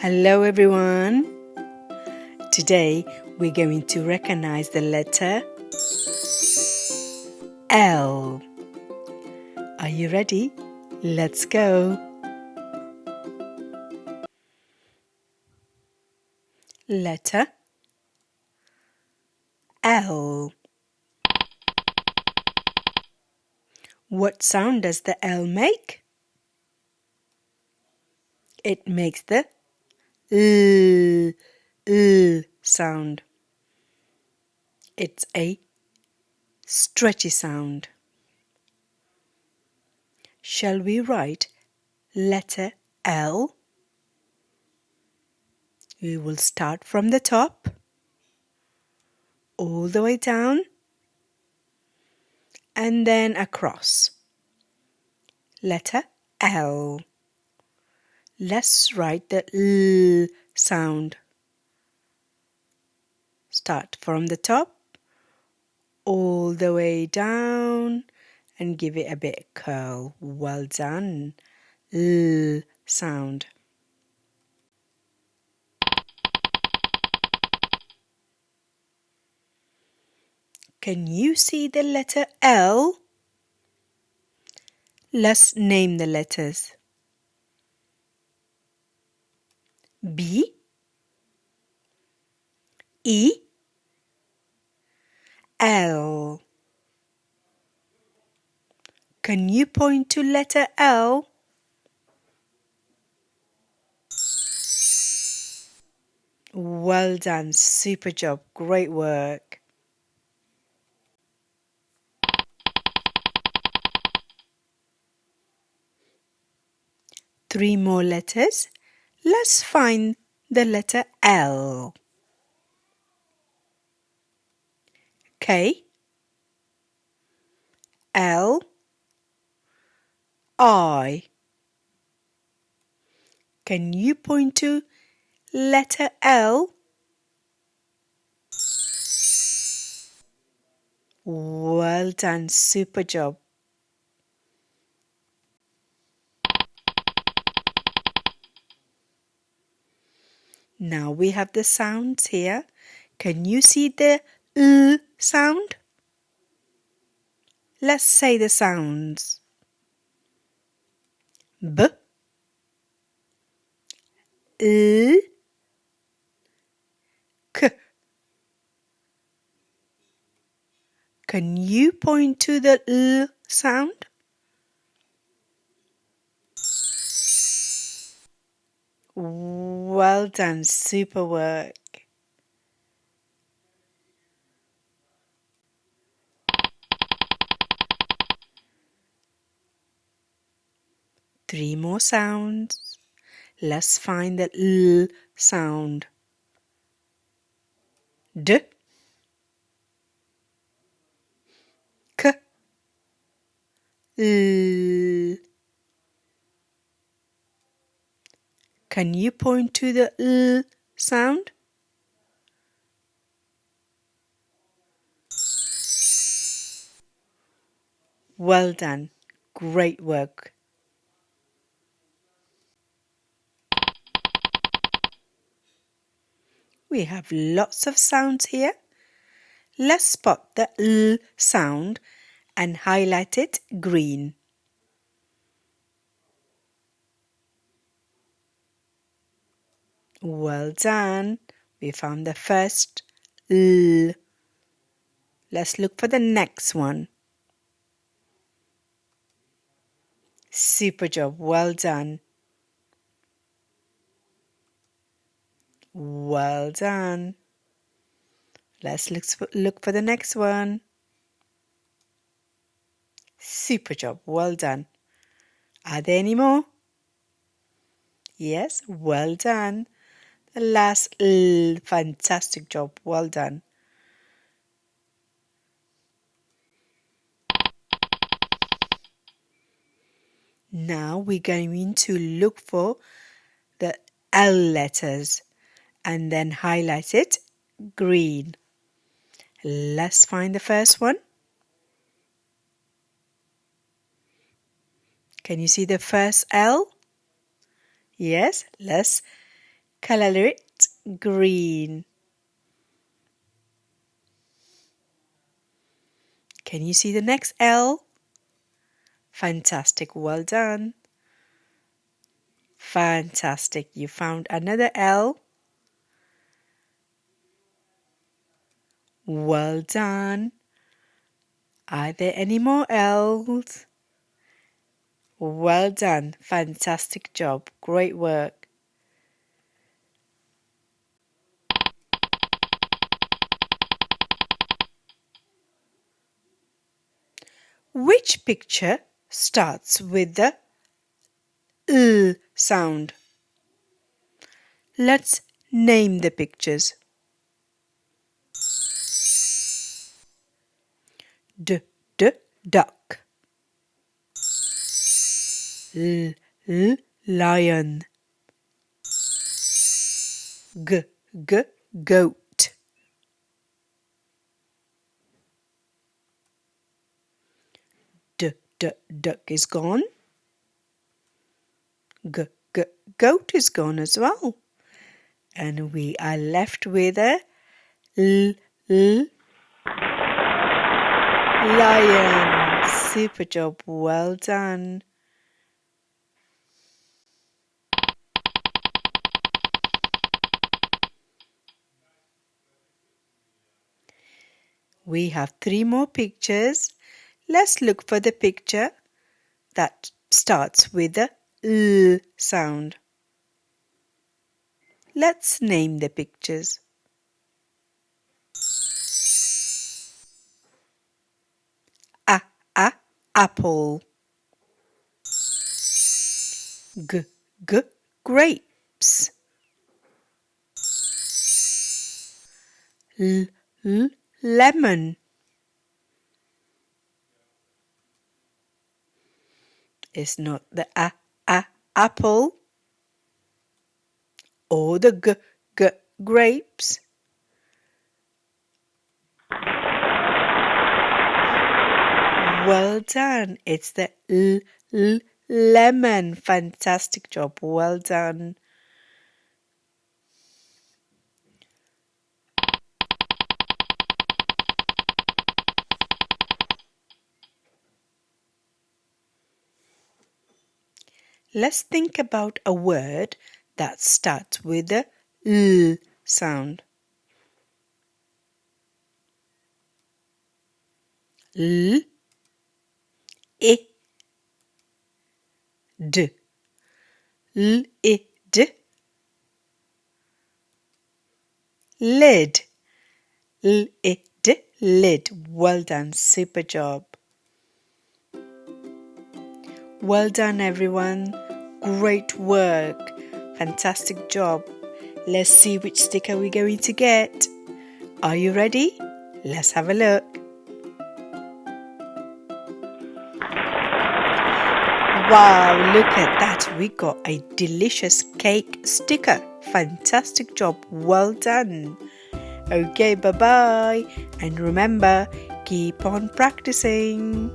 Hello everyone. Today we're going to recognize the letter L. Are you ready? Let's go. Letter L. What sound does the L make? It makes the L sound. It's a stretchy sound. Shall we write letter L? We will start from the top, all the way down, and then across. Letter L. Let's write the L sound. Start from the top, all the way down, and give it a bit of curl. Well done. L sound. Can you see the letter L? Let's name the letters. B, E, L. Can you point to letter L? Well done, super job, great work. Three more letters. Let's find the letter L. K, L, I. Can you point to letter L? Well done, super job. Now we have the sounds here. Can you see the L sound? Let's say the sounds. B, L, K. Can you point to the L sound? Well done, super work. Three more sounds. Let's find the L sound. D, K, L. Can you point to the L sound? Well done. Great work. We have lots of sounds here. Let's spot the L sound and highlight it green. Well done. We found the first L. Let's look for the next one. Super job. Well done. Well done. Let's look for the next one. Super job. Well done. Are there any more? Yes, well done. The last L. Fantastic job. Well done. Now we're going to look for the L letters and then highlight it green. Let's find the first one. Can you see the first L? Yes, let's Color it green. Can you see the next L? Fantastic, well done. Fantastic, you found another L. Well done. Are there any more L's? Well done. Fantastic job. Great work. Which picture starts with the L sound? Let's name the pictures. Duck. Lion. Goat. Duck is gone. Goat is gone as well. And we are left with a lion. Super job. Well done. We have 3 more pictures. Let's look for the picture that starts with the L sound. Let's name the pictures. Apple. Grapes. Lemon. It's not the apple or the grapes. Well done. It's the lemon. Fantastic job. Well done. Let's think about a word that starts with the L sound. L, I, D. L, I, D. Lid. L, I, D. Lid. Well done. Super job. Well done, everyone. Great work. Fantastic job. Let's see which sticker we're going to get. Are you ready? Let's have a look. Wow, look at that. We got a delicious cake sticker. Fantastic job. Well done. Okay, bye-bye. And remember, keep on practicing.